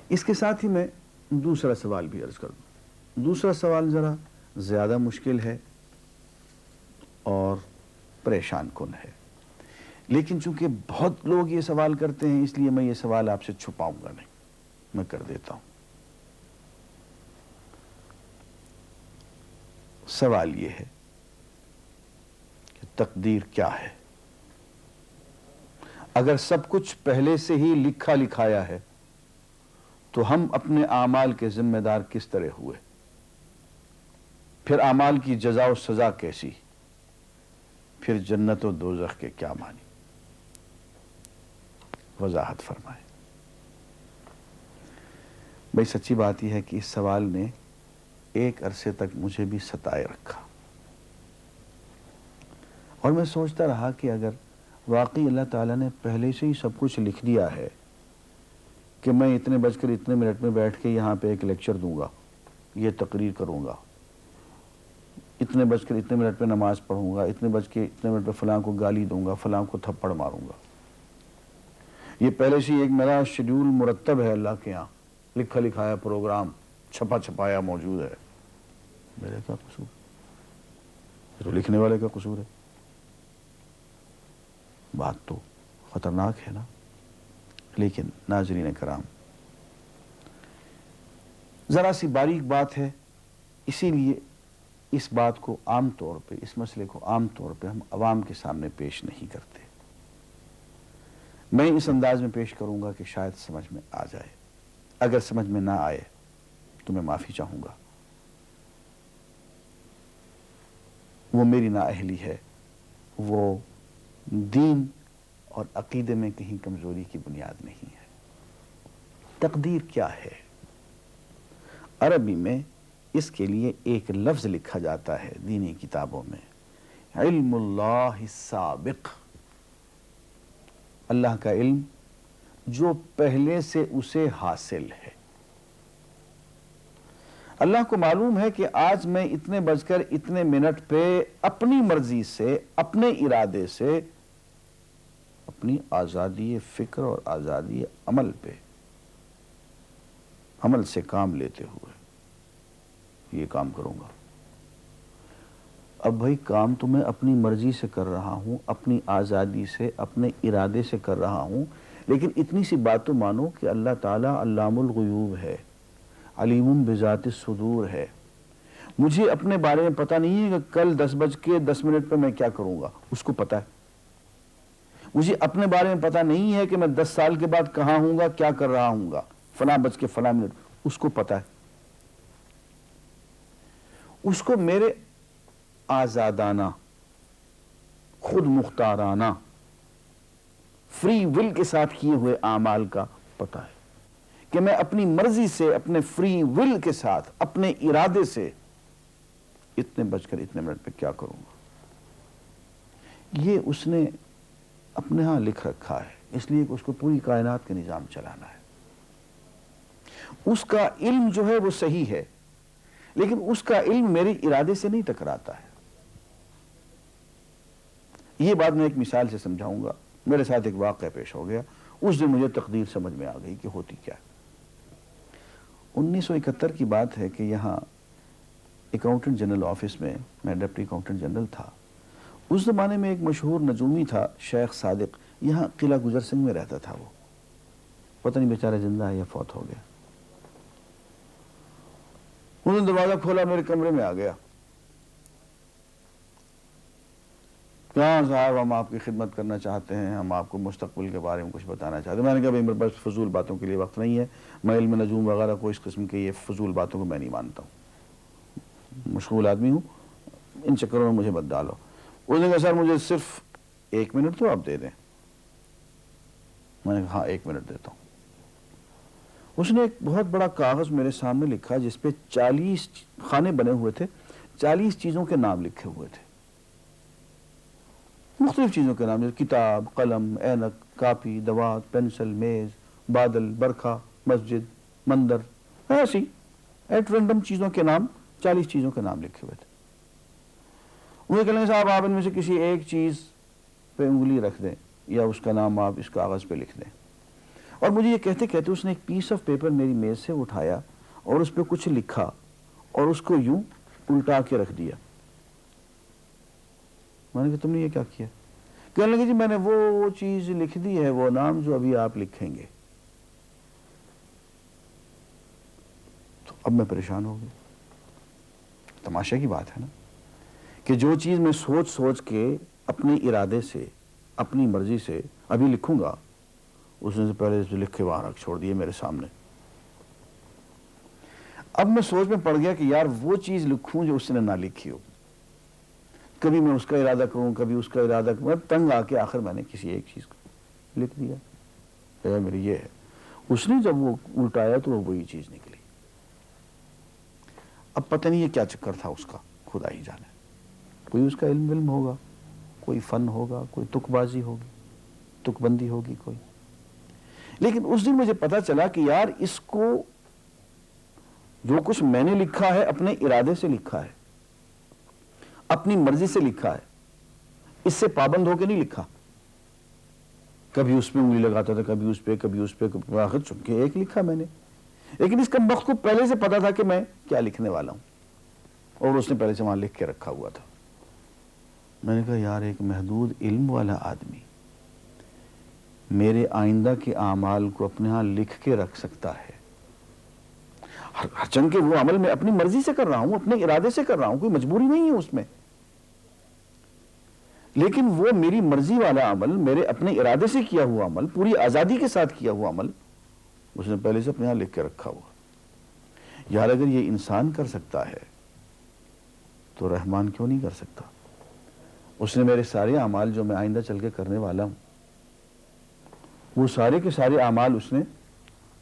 اس کے ساتھ ہی میں دوسرا سوال بھی عرض کر دوں. دوسرا سوال ذرا زیادہ مشکل ہے اور پریشان کن ہے، لیکن چونکہ بہت لوگ یہ سوال کرتے ہیں اس لیے میں یہ سوال آپ سے چھپاؤں گا نہیں، میں کر دیتا ہوں. سوال یہ ہے کہ تقدیر کیا ہے؟ اگر سب کچھ پہلے سے ہی لکھا لکھایا ہے تو ہم اپنے اعمال کے ذمہ دار کس طرح ہوئے؟ پھر اعمال کی جزا و سزا کیسی؟ پھر جنت و دوزخ کے کیا معنی؟ وضاحت فرمائیں. بھئی سچی بات یہ ہے کہ اس سوال نے ایک عرصے تک مجھے بھی ستائے رکھا، اور میں سوچتا رہا کہ اگر واقعی اللہ تعالیٰ نے پہلے سے ہی سب کچھ لکھ دیا ہے کہ میں اتنے بج کر اتنے منٹ میں بیٹھ کے یہاں پہ ایک لیکچر دوں گا، یہ تقریر کروں گا، اتنے بج کر اتنے منٹ پہ نماز پڑھوں گا، اتنے بج کے اتنے منٹ پہ فلاں کو گالی دوں گا، فلاں کو تھپڑ ماروں گا، یہ پہلے سے ایک میرا شیڈیول مرتب ہے اللہ کے ہاں، لکھا لکھایا پروگرام چھپا چھپایا موجود ہے، میرے کیا قصور؟ یہ تو لکھنے والے کا قصور ہے. بات تو خطرناک ہے نا. لیکن ناظرین کرام، ذرا سی باریک بات ہے، اسی لیے اس بات کو عام طور پہ، اس مسئلے کو عام طور پہ ہم عوام کے سامنے پیش نہیں کرتے. میں اس انداز میں پیش کروں گا کہ شاید سمجھ میں آ جائے. اگر سمجھ میں نہ آئے تو میں معافی چاہوں گا. وہ میری نااہلی ہے، وہ دین اور عقیدے میں کہیں کمزوری کی بنیاد نہیں ہے. تقدیر کیا ہے؟ عربی میں اس کے لیے ایک لفظ لکھا جاتا ہے دینی کتابوں میں، علم اللہ السابق، اللہ کا علم جو پہلے سے اسے حاصل ہے. اللہ کو معلوم ہے کہ آج میں اتنے بج کر اتنے منٹ پہ اپنی مرضی سے، اپنے ارادے سے، اپنی آزادی فکر اور آزادی عمل پہ، عمل سے کام لیتے ہوئے یہ کام کروں گا. اب بھائی کام تو میں اپنی مرضی سے کر رہا ہوں، اپنی آزادی سے، اپنے ارادے سے کر رہا ہوں، لیکن اتنی سی بات تو مانو کہ اللہ تعالیٰ علام الغیوب ہے، علیم بذات الصدور ہے. مجھے اپنے بارے میں پتہ نہیں ہے کہ کل 10:10 پہ میں کیا کروں گا، اس کو پتہ ہے. مجھے اپنے بارے میں پتہ نہیں ہے کہ میں 10 سال کے بعد کہاں ہوں گا، کیا کر رہا ہوں گا، فلاں بج کے فلاں منٹ، اس کو پتہ ہے. اس کو میرے آزادانہ، خود مختارانہ، فری ول کے ساتھ کیے ہوئے اعمال کا پتہ ہے کہ میں اپنی مرضی سے، اپنے فری ول کے ساتھ، اپنے ارادے سے اتنے بج کر اتنے منٹ پہ کیا کروں گا. یہ اس نے اپنے ہاں لکھ رکھا ہے، اس لیے کہ اس کو پوری کائنات کے نظام چلانا ہے. اس کا علم جو ہے وہ صحیح ہے، لیکن اس کا علم میرے ارادے سے نہیں ٹکراتا ہے. یہ بات میں ایک مثال سے سمجھاؤں گا. میرے ساتھ ایک واقعہ پیش ہو گیا، اس دن مجھے تقدیر سمجھ میں آ گئی کہ ہوتی کیا. 1971 کی بات ہے کہ یہاں اکاؤنٹنٹ جنرل آفس میں ڈپٹی اکاؤنٹنٹ جنرل تھا. اس زمانے میں ایک مشہور نجومی تھا شیخ صادق، یہاں قلعہ گجر سنگھ میں رہتا تھا. وہ پتہ نہیں بیچارہ زندہ ہے یا فوت ہو گیا. انہوں نے دروازہ کھولا، میرے کمرے میں آ گیا. کہاں صاحب ہم آپ کی خدمت کرنا چاہتے ہیں، ہم آپ کو مستقبل کے بارے میں کچھ بتانا چاہتے ہیں. میں نے کہا بھائی میرے پاس فضول باتوں کے لیے وقت نہیں ہے، میں علم نجوم وغیرہ کو اس قسم کے یہ فضول باتوں کو میں نہیں مانتا ہوں، مشغول آدمی ہوں، ان چکروں میں مجھے مت ڈالو. اس نے کہا سر مجھے صرف 1 منٹ تو آپ دے دیں. میں نے کہا ہاں 1 منٹ دیتا ہوں. اس نے ایک بہت بڑا کاغذ میرے سامنے لکھا جس پہ 40 خانے بنے ہوئے تھے، 40 چیزوں کے نام لکھے ہوئے تھے، مختلف چیزوں کے نام، کتاب، قلم، اینک، کاپی، دوات، پینسل، میز، بادل، برکھا، مسجد، مندر، ایسی ایٹ رینڈم چیزوں کے نام، 40 چیزوں کے نام لکھے ہوئے تھے. انہیں کہنے صاحب آپ ان میں سے کسی ایک چیز پہ انگلی رکھ دیں یا اس کا نام آپ اس کاغذ پہ لکھ دیں. اور مجھے یہ کہتے کہتے اس نے ایک پیس آف پیپر میری میز سے اٹھایا اور اس پہ کچھ لکھا اور اس کو یوں الٹا کے رکھ دیا. میں نے کہا تم نے یہ کیا کیا؟ کہنے لگے جی میں نے وہ چیز لکھ دی ہے، وہ نام جو ابھی آپ لکھیں گے. تو اب میں پریشان ہو گیا. تماشا کی بات ہے نا کہ جو چیز میں سوچ سوچ کے اپنے ارادے سے اپنی مرضی سے ابھی لکھوں گا، اس نے سے پہلے جو لکھ کے وہاں رکھ چھوڑ دیے میرے سامنے. اب میں سوچ میں پڑ گیا کہ یار وہ چیز لکھوں جو اس نے نہ لکھی ہو. کبھی میں اس کا ارادہ کروں، کبھی اس کا ارادہ کروں. تنگ آ کے آخر میں نے کسی ایک چیز کو لکھ دیا، میری یہ ہے. اس نے جب وہ الٹایا تو وہ وہی چیز نکلی. اب پتہ نہیں یہ کیا چکر تھا اس کا، خدا ہی جانے. کوئی اس کا علم ہوگا، کوئی فن ہوگا، کوئی تک بازی ہوگی، تک بندی ہوگی کوئی. لیکن اس دن مجھے پتا چلا کہ یار اس کو جو کچھ میں نے لکھا ہے اپنے ارادے سے لکھا ہے، اپنی مرضی سے لکھا ہے، اس سے پابند ہو کے نہیں لکھا. کبھی اس پہ انگلی لگاتا تھا، کبھی اس پہ، کبھی اس پہ، آخر چونکہ ایک لکھا میں نے. لیکن اس کمبخت کو پہلے سے پتا تھا کہ میں کیا لکھنے والا ہوں، اور اس نے پہلے سے وہاں لکھ کے رکھا ہوا تھا. میں نے کہا یار ایک محدود علم والا آدمی میرے آئندہ کے اعمال کو اپنے ہاں لکھ کے رکھ سکتا ہے، ہرچند کہ وہ عمل میں اپنی مرضی سے کر رہا ہوں، اپنے ارادے سے کر رہا ہوں، کوئی مجبوری نہیں ہے اس میں. لیکن وہ میری مرضی والا عمل، میرے اپنے ارادے سے کیا ہوا عمل، پوری آزادی کے ساتھ کیا ہوا عمل، اس نے پہلے سے اپنے ہاں لکھ کے رکھا ہوا. یار اگر یہ انسان کر سکتا ہے تو رحمان کیوں نہیں کر سکتا؟ اس نے میرے سارے اعمال جو میں آئندہ چل کے کرنے والا ہوں، وہ سارے کے سارے اعمال اس نے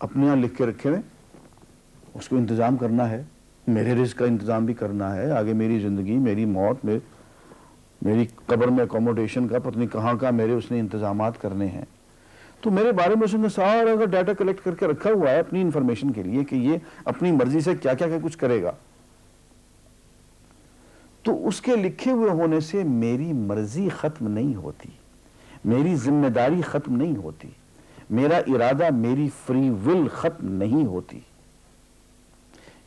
اپنے ہاں لکھ کے رکھے ہوئے. اس کو انتظام کرنا ہے، میرے رزق کا انتظام بھی کرنا ہے، آگے میری زندگی، میری موت، میری قبر میں اکوموڈیشن کا پتہ نہیں کہاں کا میرے اس نے انتظامات کرنے ہیں. تو میرے بارے میں اس نے سارا کا ڈیٹا کلیکٹ کر کے رکھا ہوا ہے اپنی انفارمیشن کے لیے کہ یہ اپنی مرضی سے کیا کیا کچھ کرے گا. تو اس کے لکھے ہوئے ہونے سے میری مرضی ختم نہیں ہوتی، میری ذمہ داری ختم نہیں ہوتی، میرا ارادہ، میری فری ول ختم نہیں ہوتی.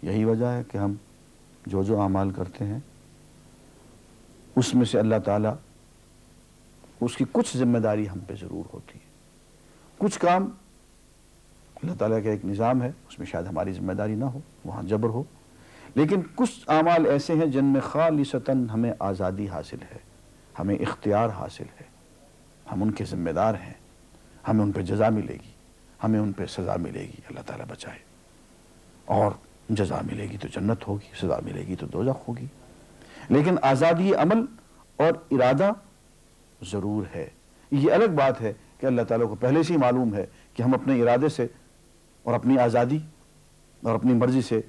یہی وجہ ہے کہ ہم جو اعمال کرتے ہیں اس میں سے اللہ تعالیٰ اس کی کچھ ذمہ داری ہم پہ ضرور ہوتی ہے. کچھ کام اللہ تعالیٰ کا ایک نظام ہے، اس میں شاید ہماری ذمہ داری نہ ہو، وہاں جبر ہو. لیکن کچھ اعمال ایسے ہیں جن میں خالصتاً ہمیں آزادی حاصل ہے، ہمیں اختیار حاصل ہے، ہم ان کے ذمہ دار ہیں. ہمیں ان پہ جزا ملے گی، ہمیں ان پہ سزا ملے گی، اللہ تعالیٰ بچائے. اور جزا ملے گی تو جنت ہوگی، سزا ملے گی تو دوزخ ہوگی. لیکن آزادی عمل اور ارادہ ضرور ہے. یہ الگ بات ہے کہ اللہ تعالیٰ کو پہلے سے ہی معلوم ہے کہ ہم اپنے ارادے سے اور اپنی آزادی اور اپنی مرضی سے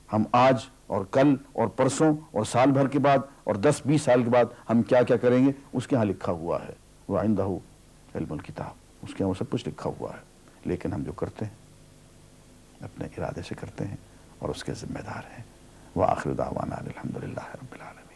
ہم آج اور کل اور پرسوں اور سال بھر کے بعد اور 10-20 سال کے بعد ہم کیا کیا کریں گے، اس کے ہاں لکھا ہوا ہے. وَعِندَهُ عِلْمُ الْكِتَابِ، اس کے ہاں وہ سب کچھ لکھا ہوا ہے. لیکن ہم جو کرتے ہیں اپنے ارادے سے کرتے ہیں اور اس کے ذمہ دار ہیں. وآخر دعوانا الحمدللہ رب العالمین.